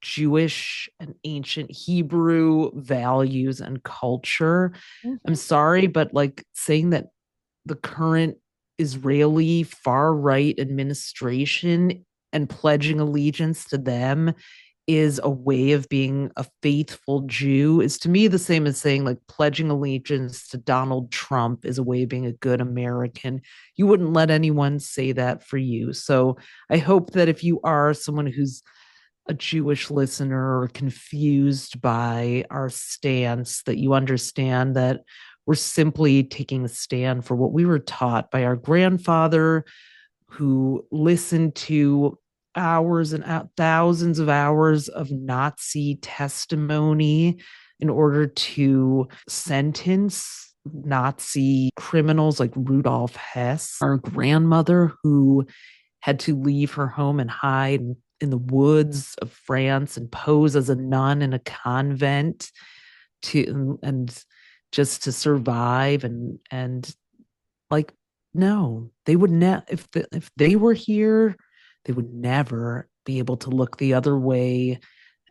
Jewish and ancient Hebrew values and culture. I'm Mhm. sorry, but like saying that the current Israeli far right administration and pledging allegiance to them is a way of being a faithful Jew is to me the same as saying like pledging allegiance to Donald Trump is a way of being a good American. You wouldn't let anyone say that for you. So I hope that if you are someone who's a Jewish listener or confused by our stance, that you understand that we're simply taking a stand for what we were taught by our grandfather, who listened to hours and thousands of hours of Nazi testimony in order to sentence Nazi criminals like Rudolf Hess, our grandmother who had to leave her home and hide in the woods of France and pose as a nun in a convent to and just to survive and like no, they would never, if they were here, they would never be able to look the other way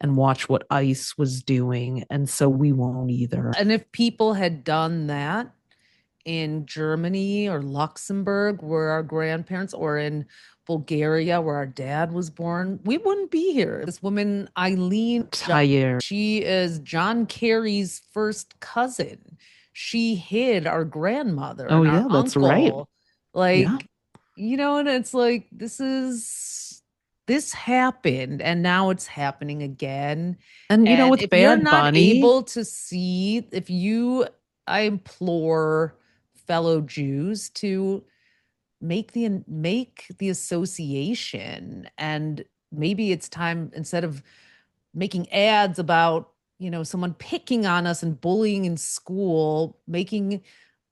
and watch what ICE was doing. And so we won't either. And if people had done that in Germany or Luxembourg, where our grandparents, or in Bulgaria, where our dad was born, we wouldn't be here. This woman, Eileen, Tired. she is John Kerry's first cousin. She hid our grandmother Oh, and our yeah, that's right. uncle. Yeah. Like, and it's like, this happened and now it's happening again. And, And with if you're Bad not Bunny, able to see, I implore fellow Jews to make the association. And maybe it's time, instead of making ads about, someone picking on us and bullying in school, making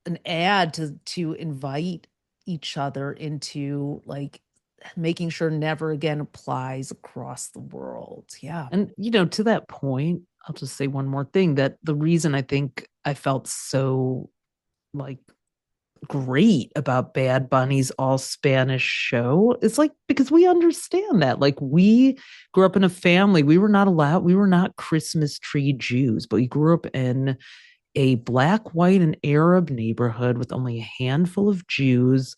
an ad to invite each other into, like, making sure never again applies across the world. Yeah. and, to that point, I'll just say one more thing, that the reason I think I felt so like great about Bad Bunny's all Spanish show is like because we understand that. Like we grew up in a family, we were not Christmas tree Jews, but we grew up in a black, white, and Arab neighborhood with only a handful of Jews,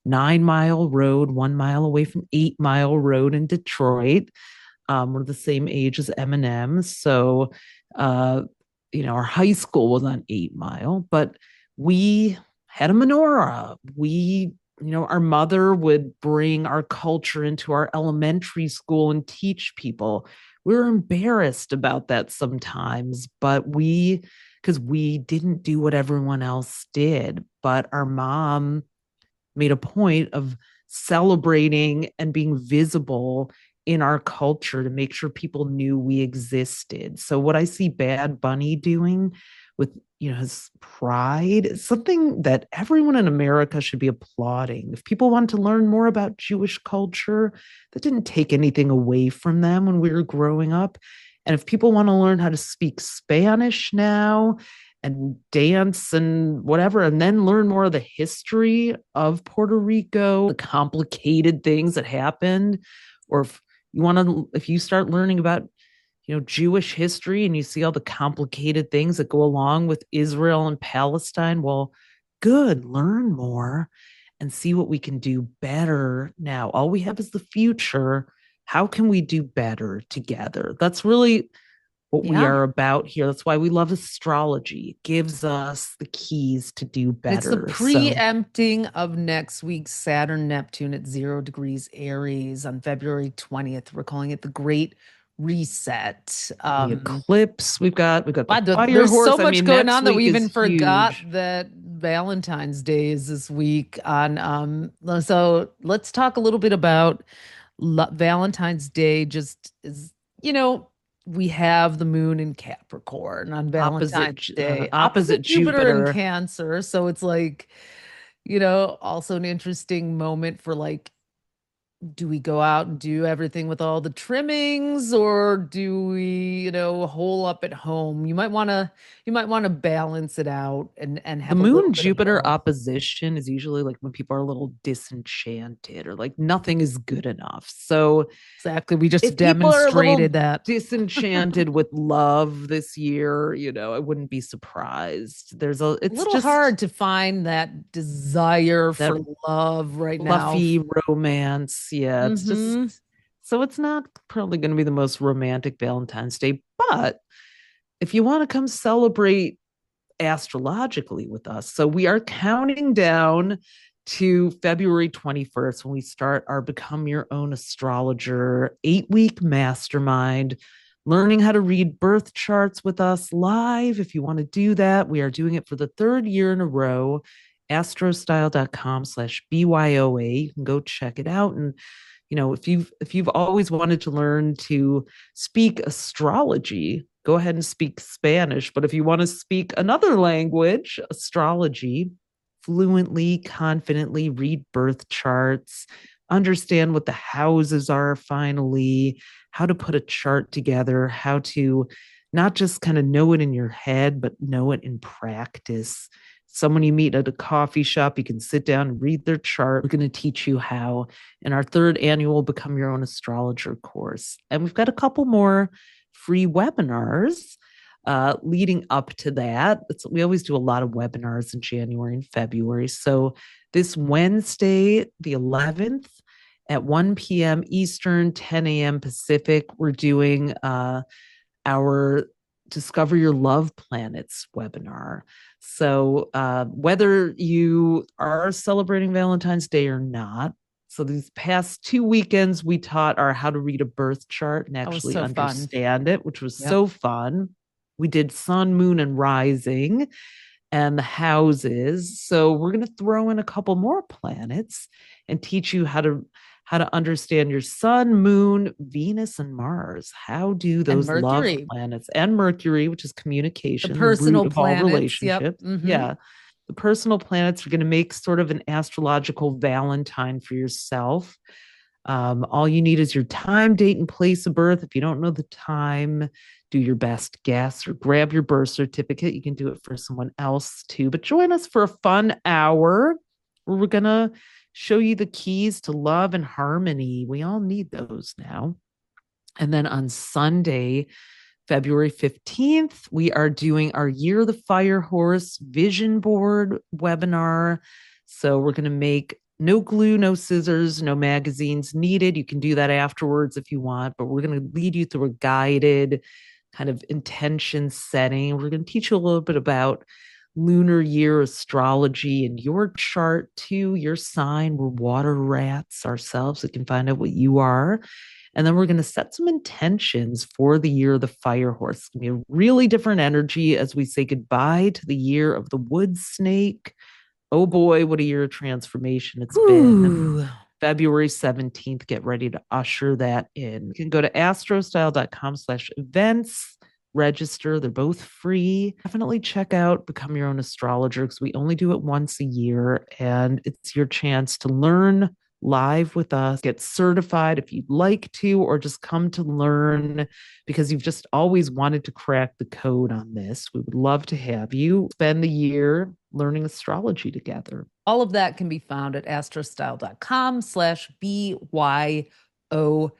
9 Mile Road, 1 mile away from 8 Mile Road in Detroit. We're the same age as Eminem. So, uh, our high school was on 8 Mile, but we had a menorah. Our mother would bring our culture into our elementary school and teach people. We were embarrassed about that sometimes, because we didn't do what everyone else did. But our mom made a point of celebrating and being visible in our culture to make sure people knew we existed. So what I see Bad Bunny doing with his pride is something that everyone in America should be applauding. If people want to learn more about Jewish culture, that didn't take anything away from them when we were growing up. And if people want to learn how to speak Spanish now and dance and whatever, and then learn more of the history of Puerto Rico, the complicated things that happened, or if you start learning about Jewish history and you see all the complicated things that go along with Israel and Palestine, well, good, learn more and see what we can do better now. All we have is the future. How can we do better together? That's really what we Yeah. are about here. That's why we love astrology. It gives us the keys to do It's the better. So preempting of next week's Saturn Neptune at 0 degrees Aries on February 20th. We're calling it the Great Reset. the eclipse, we've got the Wow, fire there's so horse. I much mean, going next on that we week even is forgot huge. that Valentine's Day is this week on so let's talk a little bit about Valentine's Day. Just is, we have the moon in Capricorn on Valentine's Day, Opposite opposite Jupiter in Jupiter. Cancer. So it's like, also an interesting moment for, like, do we go out and do everything with all the trimmings, or do we, hole up at home? You might want to balance it out and The have a little moon bit of Jupiter both. opposition is usually like when people are a little disenchanted or like nothing is good enough. So Exactly. We just if people are a demonstrated little that. disenchanted with love this year, I wouldn't be surprised. A It's little just hard to find that desire that for love right now. fluffy romance. Yeah, it's just Mm-hmm. so it's not probably going to be the most romantic Valentine's Day, but if you want to come celebrate astrologically with us. So we are counting down to February 21st when we start our Become Your Own Astrologer 8-week mastermind, learning how to read birth charts with us live. If you want to do that, we are doing it for the third year in a row. astrostyle.com/BYOA. You can go check it out. And if you've always wanted to learn to speak astrology, go ahead and speak Spanish. But if you want to speak another language, astrology, fluently, confidently, read birth charts, understand what the houses are finally, how to put a chart together, how to not just kind of know it in your head, but know it in practice. someone you meet at a coffee shop. You can sit down and read their chart. We're going to teach you how in our third annual Become Your Own Astrologer course. And we've got a couple more free webinars leading up to that. We always do a lot of webinars in January and February. So this Wednesday, the 11th, at 1 p.m. Eastern, 10 a.m. Pacific, we're doing our Discover Your Love Planets webinar. So whether you are celebrating Valentine's Day or not, so these past 2 weekends, we taught our how to read a birth chart and actually understand it, which was so fun. We did sun, moon, and rising and the houses. So we're going to throw in a couple more planets and teach you how to understand your sun, moon, Venus, and Mars. How do those love planets and Mercury, which is communication, the root of all relationships. Yeah. The personal planets are going to make sort of an astrological Valentine for yourself. All you need is your time, date, and place of birth. If you don't know the time, do your best guess or grab your birth certificate. You can do it for someone else too. But join us for a fun hour where we're going to show you the keys to love and harmony. We all need those now. And then on Sunday, February 15th, we are doing our Year of the Fire Horse vision board webinar. So we're going to make no glue, no scissors, no magazines needed. You can do that afterwards if you want, but we're going to lead you through a guided kind of intention setting. We're going to teach you a little bit about lunar year astrology and your chart too, your sign. We're water rats ourselves. We can find out what you are. And then we're going to set some intentions for the year of the fire horse. It's going to be a really different energy as we say goodbye to the year of the wood snake. Oh boy, what a year of transformation it's been. February 17th, get ready to usher that in. You can go to astrostyle.com/events, register. They're both free. Definitely check out Become Your Own Astrologer because we only do it once a year and it's your chance to learn live with us, get certified if you'd like to, or just come to learn because you've just always wanted to crack the code on this. We would love to have you spend the year learning astrology together. All of that can be found at astrostyle.com/BYOA.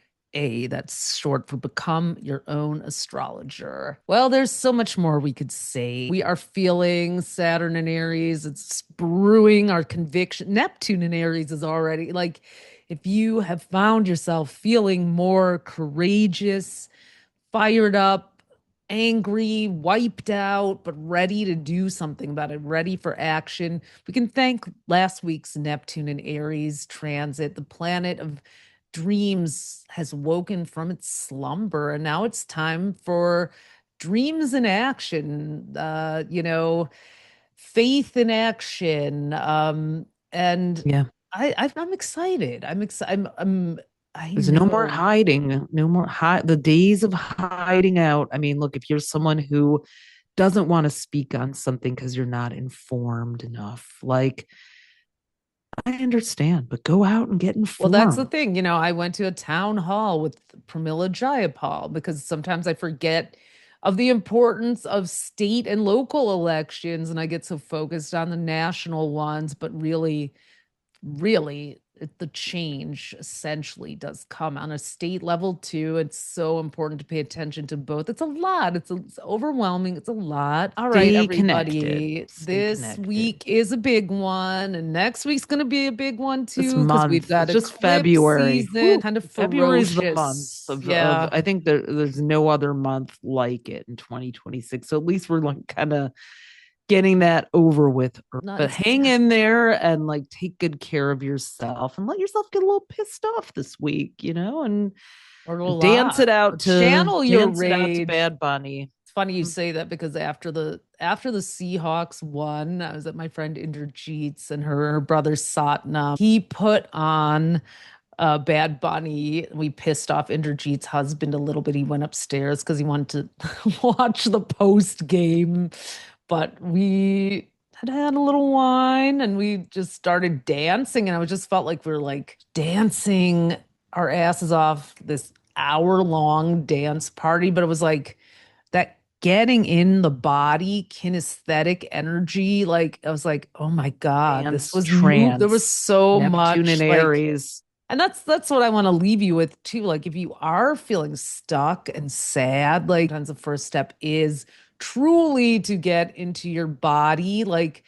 That's short for Become Your Own Astrologer. Well, there's so much more we could say. We are feeling Saturn in Aries. It's brewing our conviction. Neptune in Aries is already like, if you have found yourself feeling more courageous, fired up, angry, wiped out, but ready to do something about it, ready for action, we can thank last week's Neptune in Aries transit. The planet of dreams has woken from its slumber, and now it's time for dreams in action, faith in action. And yeah, I'm excited. I'm excited. There's no more hiding, no more the days of hiding out. I mean, look, if you're someone who doesn't want to speak on something because you're not informed enough, like, I understand, but go out and get informed. Well, that's the thing. I went to a town hall with Pramila Jayapal because sometimes I forget of the importance of state and local elections, and I get so focused on the national ones, but really, the change essentially does come on a state level too. It's so important to pay attention to both. It's a lot. It's overwhelming. It's a lot. All right, everybody. This week is a big one, and next week's going to be a big one too because we've got just February season, kind of February's ferocious. the month of I think there's no other month like it in 2026. So at least we're like kind of getting that over with, but hang in there and like take good care of yourself and let yourself get a little pissed off this week, and dance it out to channel your rage. Bad Bunny. It's funny you say that because after the Seahawks won, I was at my friend Inderjeet's and her brother Satnam. He put on Bad Bunny. We pissed off Inderjeet's husband a little bit. He went upstairs because he wanted to watch the post game. But we had a little wine and we just started dancing. And I just felt like we were like dancing our asses off this hour-long dance party. But it was like that getting in the body, kinesthetic energy. Like I was like, oh my God, this Dance, was moved. There was trance, so Neptune much and like, Aries. and that's what I want to leave you with too. Like if you are feeling stuck and sad, like sometimes the first step is truly to get into your body. Like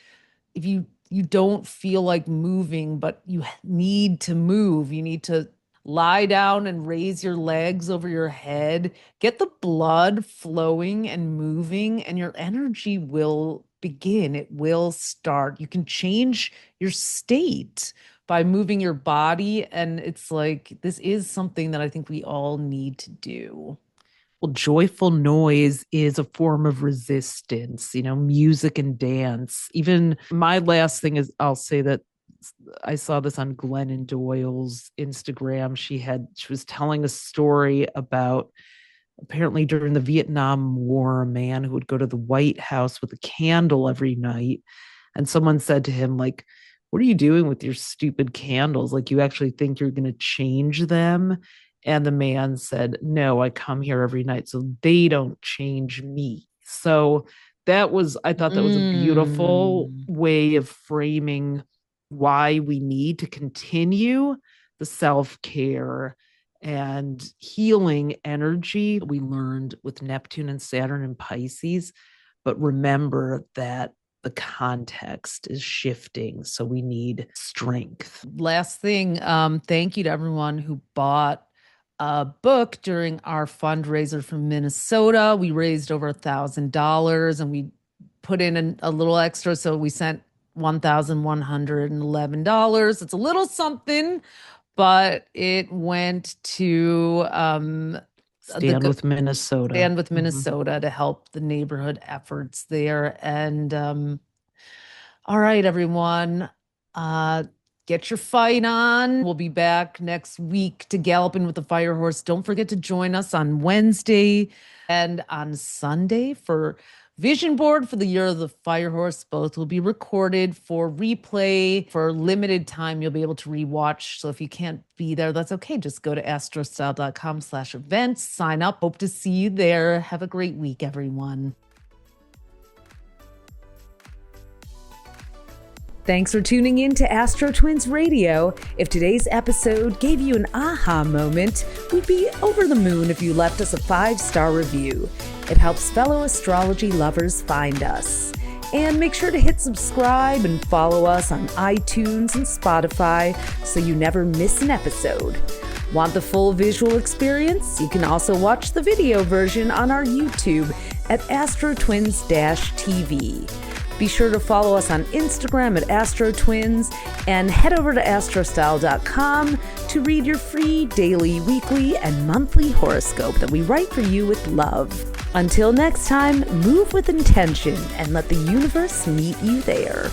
if you don't feel like moving, but you need to move, you need to lie down and raise your legs over your head, get the blood flowing and moving, and your energy will begin. It will start. You can change your state by moving your body. And it's like, this is something that I think we all need to do. Well, joyful noise is a form of resistance, music and dance. Even my last thing is I'll say that I saw this on Glennon Doyle's Instagram. She was telling a story about apparently during the Vietnam War, a man who would go to the White House with a candle every night. And someone said to him, like, what are you doing with your stupid candles? Like, you actually think you're going to change them? And the man said, no, I come here every night so they don't change me. So I thought that was a beautiful Mm. way of framing why we need to continue the self care and healing energy we learned with Neptune and Saturn and Pisces. But remember that the context is shifting. So we need strength. Last thing, thank you to everyone who bought a book during our fundraiser from Minnesota. We raised over $1,000 and we put in a little extra. So we sent $1,111. It's a little something, but it went to Stand with Minnesota. Stand with Minnesota to help the neighborhood efforts there. And all right, everyone, get your fight on. We'll be back next week to Galloping with the Fire Horse. Don't forget to join us on Wednesday and on Sunday for Vision Board for the Year of the Fire Horse. Both will be recorded for replay for limited time. You'll be able to rewatch. So if you can't be there, that's okay. Just go to astrostyle.com/events, sign up. Hope to see you there. Have a great week, everyone. Thanks for tuning in to AstroTwins Radio. If today's episode gave you an aha moment, we'd be over the moon if you left us a 5-star review. It helps fellow astrology lovers find us. And make sure to hit subscribe and follow us on iTunes and Spotify so you never miss an episode. Want the full visual experience? You can also watch the video version on our YouTube at AstroTwins-TV. Be sure to follow us on Instagram at AstroTwins and head over to astrostyle.com to read your free daily, weekly, and monthly horoscope that we write for you with love. Until next time, move with intention and let the universe meet you there.